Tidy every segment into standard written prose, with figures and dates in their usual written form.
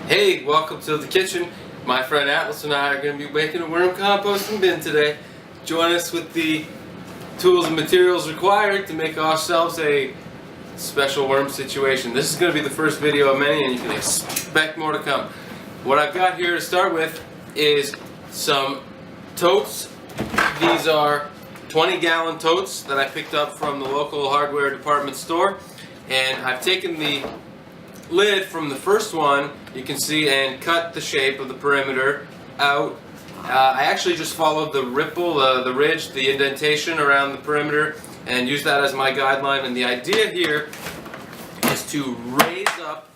Hey, welcome to the kitchen. My friend Atlas and I are going to be making a worm composting bin today. Join us with the tools and materials required to make ourselves a special worm situation. This is going to be the first video of many and you can expect more to come. What I've got here to start with is some totes. These are 20-gallon totes that I picked up from the local hardware department store, and I've taken the lid from the first one, you can see, and cut the shape of the perimeter out. I actually just followed the ripple, the ridge, the indentation around the perimeter, and used that as my guideline. And the idea here is to raise up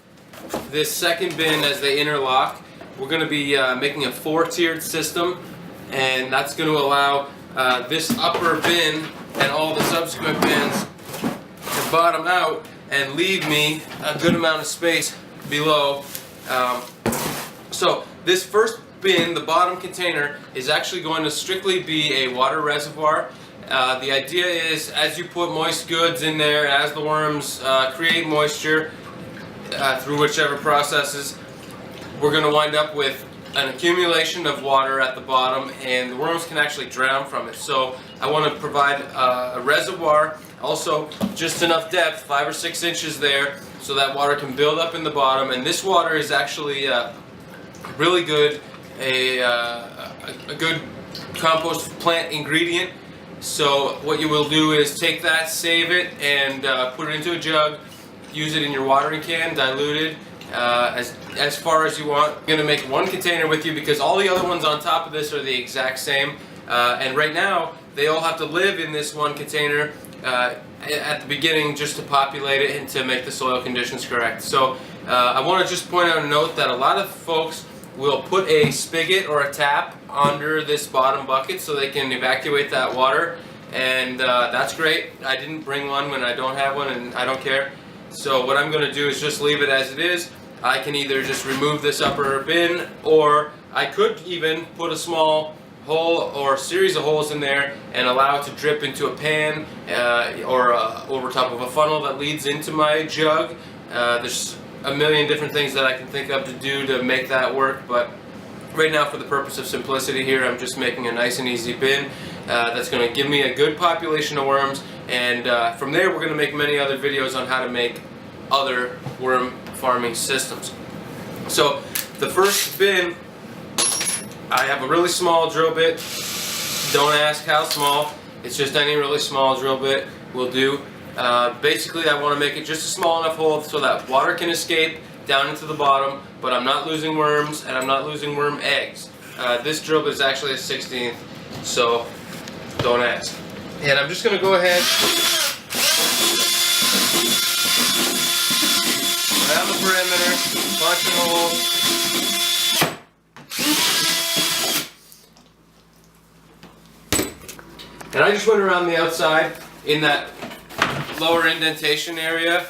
this second bin as they interlock. We're going to be making a 4-tiered system, and that's going to allow this upper bin and all the subsequent bins to bottom out and leave me a good amount of space below. So this first bin, the bottom container, is actually going to strictly be a water reservoir. The idea is, as you put moist goods in there, as the worms create moisture through whichever processes, we're going to wind up with an accumulation of water at the bottom, and the worms can actually drown from it. So I want to provide a reservoir, also just enough depth, 5 or 6 inches there, so that water can build up in the bottom. And this water is actually really good, a good compost plant ingredient. So what you will do is take that, save it, and put it into a jug. Use it in your watering can, diluted as far as you want. I'm going to make one container with you because all the other ones on top of this are the exact same. And right now, they all have to live in this one container at the beginning just to populate it and to make the soil conditions correct. So I want to just point out a note that a lot of folks will put a spigot or a tap under this bottom bucket so they can evacuate that water, and that's great. I didn't bring one when I don't have one, and I don't care. So what I'm going to do is just leave it as it is. I can either just remove this upper bin, or I could even put a small hole or a series of holes in there and allow it to drip into a pan or over top of a funnel that leads into my jug. There's a million different things that I can think of to do to make that work, but right now, for the purpose of simplicity here, I'm just making a nice and easy bin that's going to give me a good population of worms, and from there we're going to make many other videos on how to make other worm farming systems. So the first bin, I have a really small drill bit. Don't ask how small, it's just any really small drill bit will do. Basically, I want to make it just a small enough hole so that water can escape down into the bottom, but I'm not losing worms and I'm not losing worm eggs. This drill bit is actually a 1/16, so don't ask. And I'm just going to go ahead around the perimeter, punching holes. And I just went around the outside in that lower indentation area,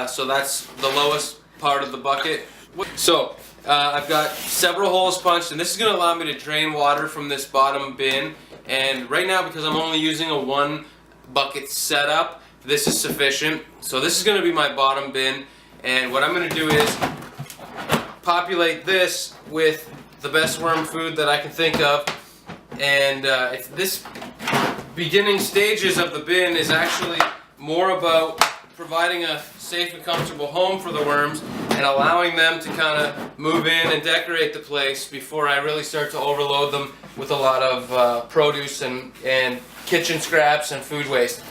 so that's the lowest part of the bucket. So I've got several holes punched, and this is going to allow me to drain water from this bottom bin. And right now, because I'm only using a 1 bucket setup, this is sufficient. So this is going to be my bottom bin, and what I'm going to do is populate this with the best worm food that I can think of. And this beginning stages of the bin is actually more about providing a safe and comfortable home for the worms and allowing them to kind of move in and decorate the place before I really start to overload them with a lot of produce and kitchen scraps and food waste.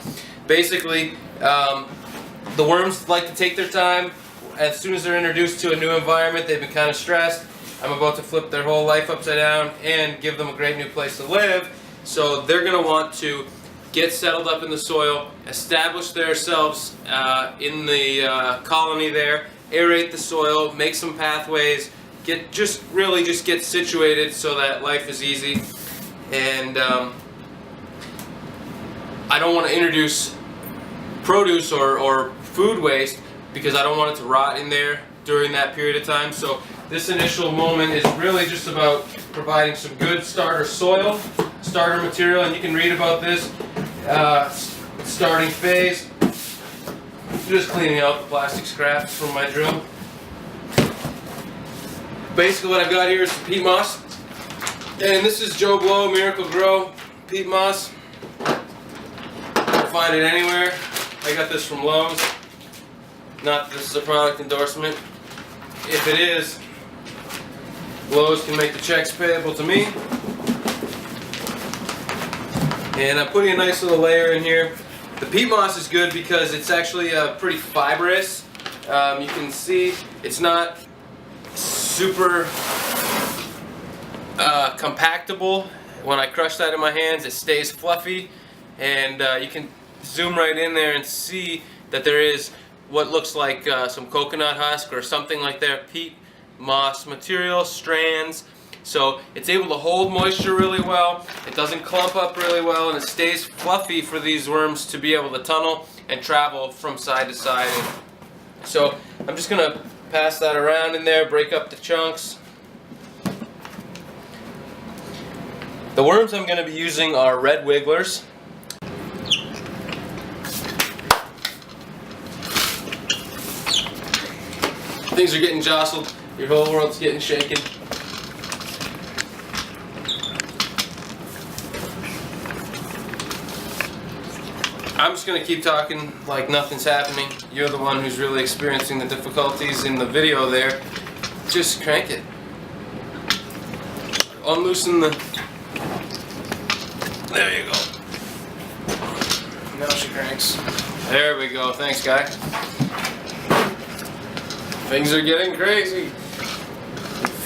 Basically, the worms like to take their time. As soon as they're introduced to a new environment, they've been kind of stressed. I'm about to flip their whole life upside down and give them a great new place to live. So they're going to want to get settled up in the soil, establish themselves in the colony there, aerate the soil, make some pathways, really just get situated so that life is easy. And I don't want to introduce produce or food waste because I don't want it to rot in there during that period of time. So this initial moment is really just about providing some good starter soil, starter material, and you can read about this starting phase. Just cleaning out the plastic scraps from my drill. Basically what I've got here is some peat moss. And this is Joe Blow Miracle Grow peat moss. You can find it anywhere. I got this from Lowe's. Not that this is a product endorsement. If it is, Lowe's can make the checks payable to me. And I'm putting a nice little layer in here. The peat moss is good because it's actually pretty fibrous. You can see it's not super compactable. When I crush that in my hands, it stays fluffy, and you can zoom right in there and see that there is what looks like some coconut husk or something like that, peat moss material, strands. So it's able to hold moisture really well, it doesn't clump up really well, and it stays fluffy for these worms to be able to tunnel and travel from side to side. So I'm just going to pass that around in there, break up the chunks. The worms I'm going to be using are red wigglers. Things are getting jostled, your whole world's getting shaken. I'm just going to keep talking like nothing's happening. You're the one who's really experiencing the difficulties in the video there. Just crank it. Unloosen the... There you go. Now she cranks. There we go. Thanks, guy. Things are getting crazy.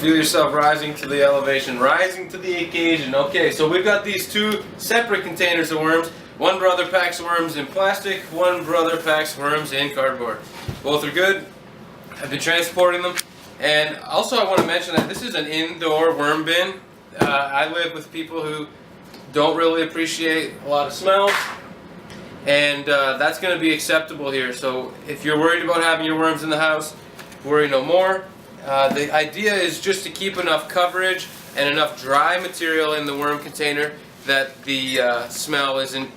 Feel yourself rising to the elevation, rising to the occasion. Okay, so we've got these two separate containers of worms. One brother packs worms in plastic, one brother packs worms in cardboard. Both are good. I've been transporting them. And also I want to mention that this is an indoor worm bin. I live with people who don't really appreciate a lot of smells. And that's going to be acceptable here. So if you're worried about having your worms in the house, worry no more. The idea is just to keep enough coverage and enough dry material in the worm container that the smell isn't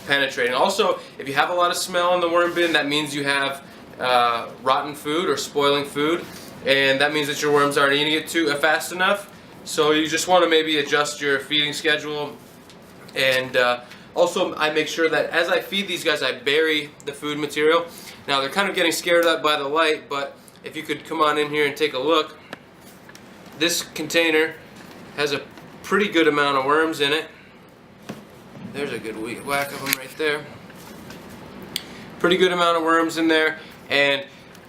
penetrating. Also, if you have a lot of smell in the worm bin, that means you have rotten food or spoiling food, and that means that your worms aren't eating it fast enough. So you just want to maybe adjust your feeding schedule. And also, I make sure that as I feed these guys, I bury the food material. Now they're kind of getting scared up by the light, but if you could come on in here and take a look, this container has a pretty good amount of worms in it. There's a good whack of them right there. Pretty good amount of worms in there, and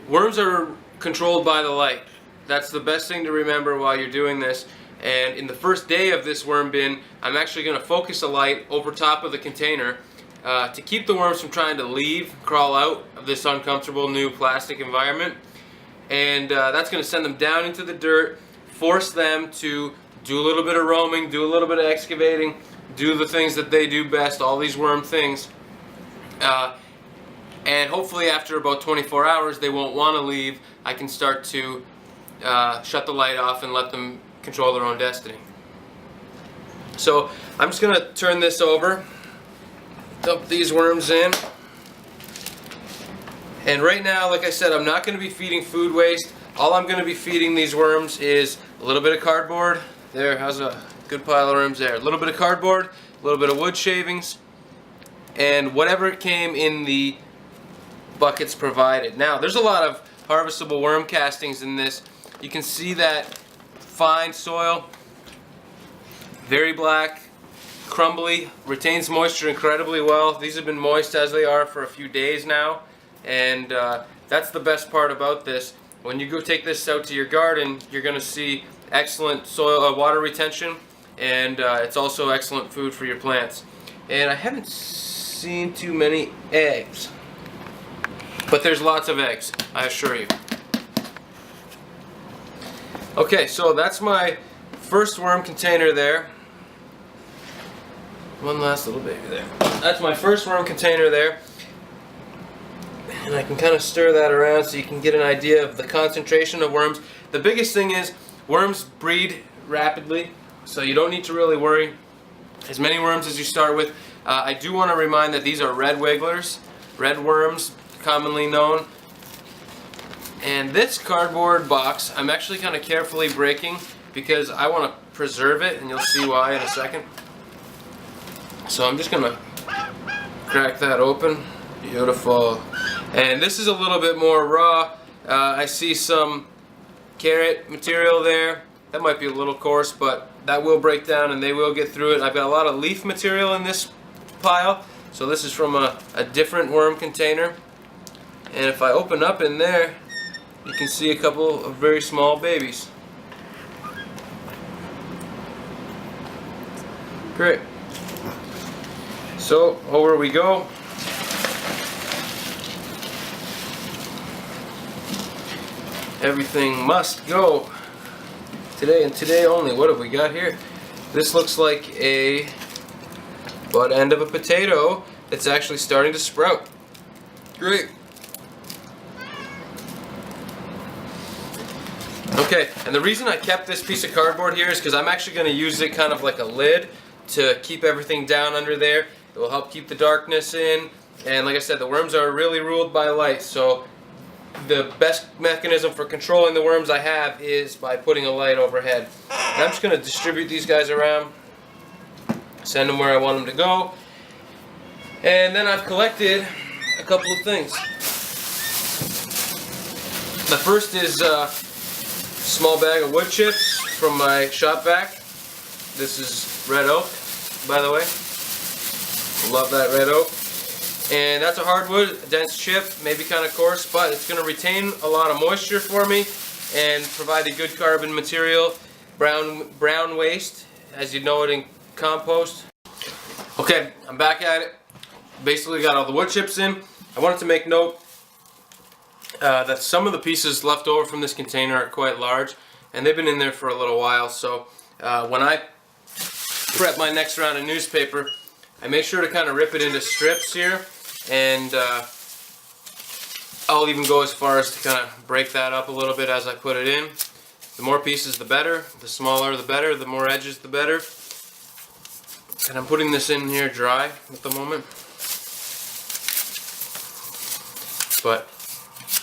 worms are controlled by the light. That's the best thing to remember while you're doing this. And in the first day of this worm bin, I'm actually going to focus a light over top of the container to keep the worms from trying to crawl out of this uncomfortable new plastic environment. And that's going to send them down into the dirt, force them to do a little bit of roaming, do a little bit of excavating, do the things that they do best, all these worm things. And hopefully after about 24 hours they won't want to leave. I can start to shut the light off and let them control their own destiny. So I'm just going to turn this over, dump these worms in. And right now, like I said, I'm not going to be feeding food waste. All I'm going to be feeding these worms is a little bit of cardboard. There, how's a good pile of worms there? A little bit of cardboard, a little bit of wood shavings, and whatever came in the buckets provided. Now, there's a lot of harvestable worm castings in this. You can see that fine soil, very black, crumbly, retains moisture incredibly well. These have been moist as they are for a few days now, and that's the best part about this. When you go take this out to your garden, you're going to see excellent soil water retention, and it's also excellent food for your plants. And I haven't seen too many eggs, but there's lots of eggs, I assure you. Okay, so that's my first worm container there. One last little baby there. That's my first worm container there. And I can kind of stir that around so you can get an idea of the concentration of worms. The biggest thing is worms breed rapidly, so you don't need to really worry. As many worms as you start with. I do want to remind that these are red wigglers, red worms, commonly known. And this cardboard box, I'm actually kind of carefully breaking because I want to preserve it, and you'll see why in a second. So I'm just gonna crack that open. Beautiful. And this is a little bit more raw. I see some carrot material there. That might be a little coarse, but that will break down and they will get through it. I've got a lot of leaf material in this pile. So this is from a different worm container. And if I open up in there, you can see a couple of very small babies. Great. So over we go. Everything must go today and today only. What have we got here? This looks like a butt end of a potato that's actually starting to sprout. Great. Okay, and the reason I kept this piece of cardboard here is because I'm actually going to use it kind of like a lid to keep everything down under there. It will help keep the darkness in, and like I said, the worms are really ruled by light, so the best mechanism for controlling the worms I have is by putting a light overhead. And I'm just going to distribute these guys around, send them where I want them to go, and then I've collected a couple of things. The first is a small bag of wood chips from my shop vac. This is red oak, by the way. Love that red oak. And that's a hardwood, a dense chip, maybe kind of coarse, but it's going to retain a lot of moisture for me and provide a good carbon material. Brown waste, as you know it in compost. Okay, I'm back at it. Basically got all the wood chips in. I wanted to make note that some of the pieces left over from this container are quite large, and they've been in there for a little while, so when I prep my next round of newspaper, I make sure to kind of rip it into strips here, and I'll even go as far as to kind of break that up a little bit as I put it in. The more pieces the better, the smaller the better, the more edges the better. And I'm putting this in here dry at the moment. But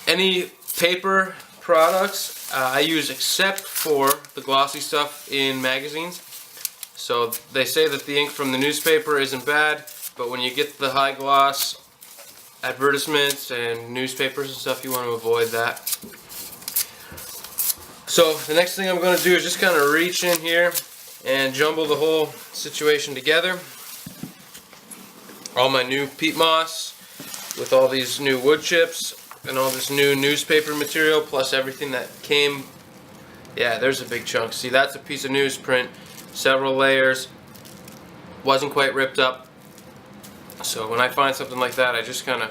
any paper products I use except for the glossy stuff in magazines. So they say that the ink from the newspaper isn't bad, but when you get the high gloss advertisements and newspapers and stuff, you want to avoid that. So the next thing I'm going to do is just kind of reach in here and jumble the whole situation together. All my new peat moss with all these new wood chips and all this new newspaper material plus everything that came. Yeah, there's a big chunk. See, that's a piece of newsprint, several layers, wasn't quite ripped up. So when I find something like that, I just kind of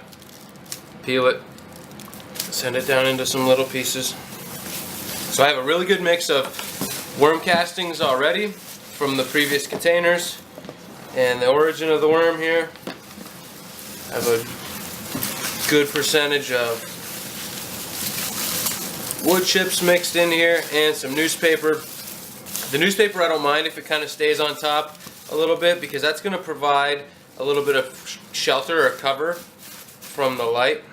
peel it, send it down into some little pieces. So I have a really good mix of worm castings already from the previous containers and the origin of the worm here. I have a good percentage of wood chips mixed in here and some newspaper. The newspaper I don't mind if it kind of stays on top a little bit because that's going to provide a little bit of shelter or cover from the light.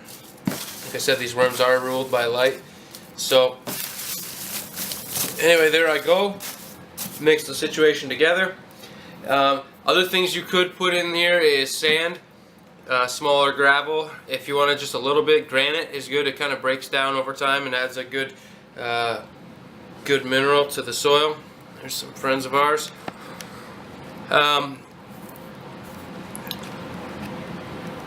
Like I said, these worms are ruled by light. So anyway, there I go. Mix the situation together. Other things you could put in here is sand, smaller gravel. If you want just a little bit, granite is good. It kind of breaks down over time and adds a good mineral to the soil. There's some friends of ours.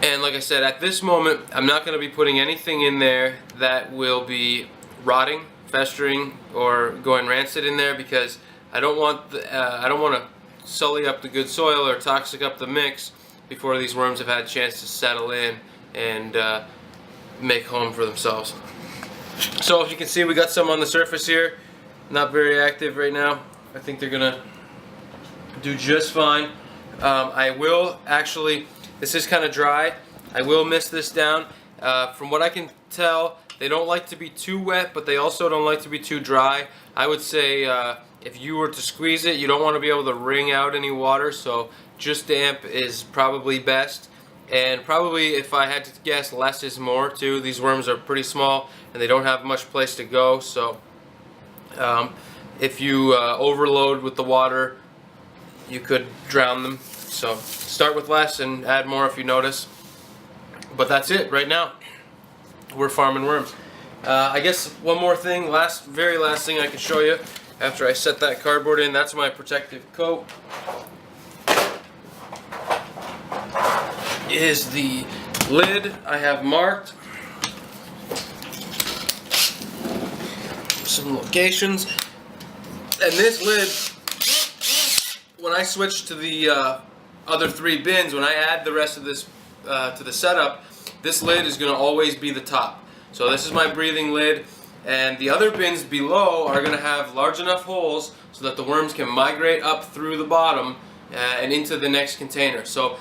And like I said, at this moment, I'm not going to be putting anything in there that will be rotting, festering, or going rancid in there because I don't want to sully up the good soil or toxic up the mix before these worms have had a chance to settle in and make home for themselves. So as you can see, we got some on the surface here. Not very active right now. I think they're gonna do just fine. I will actually, this is kind of dry. I will mist this down. From what I can tell, they don't like to be too wet, but they also don't like to be too dry. I would say if you were to squeeze it, you don't want to be able to wring out any water, so just damp is probably best. And probably, if I had to guess, less is more too. These worms are pretty small and they don't have much place to go, so if you overload with the water, you could drown them. So start with less and add more if you notice. But that's it right now. We're farming worms. I guess one more thing, very last thing I can show you after I set that cardboard in. That's my protective coat. Is the lid I have marked. Some locations. And this lid, when I switch to the other 3 bins, when I add the rest of this to the setup, this lid is going to always be the top. So this is my breathing lid, and the other bins below are going to have large enough holes so that the worms can migrate up through the bottom and into the next container. So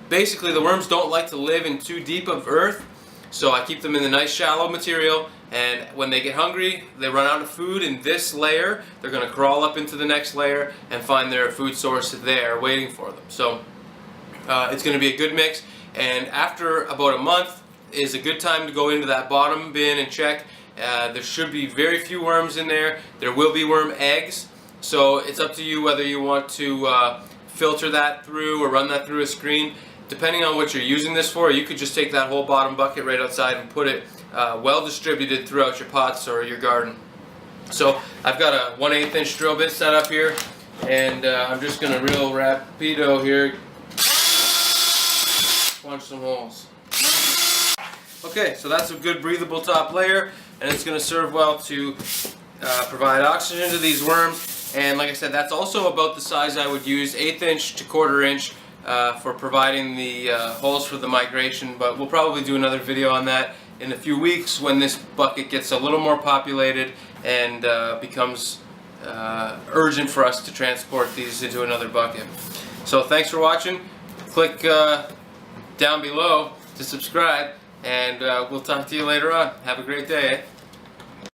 basically the worms don't like to live in too deep of earth, so I keep them in the nice shallow material, and when they get hungry, they run out of food in this layer, they're going to crawl up into the next layer and find their food source there waiting for them. So it's going to be a good mix, and after about a month is a good time to go into that bottom bin and check. There should be very few worms in there. There will be worm eggs, so it's up to you whether you want to filter that through or run that through a screen. Depending on what you're using this for, you could just take that whole bottom bucket right outside and put it well distributed throughout your pots or your garden. So I've got a 1/8 inch drill bit set up here, and I'm just going to real rapido here punch some holes. Okay, so that's a good breathable top layer, and it's going to serve well to provide oxygen to these worms. And like I said, that's also about the size I would use, 1/8 inch to 1/4 inch for providing the holes for the migration. But we'll probably do another video on that in a few weeks when this bucket gets a little more populated and becomes urgent for us to transport these into another bucket. So thanks for watching. Click down below to subscribe, and we'll talk to you later on. Have a great day.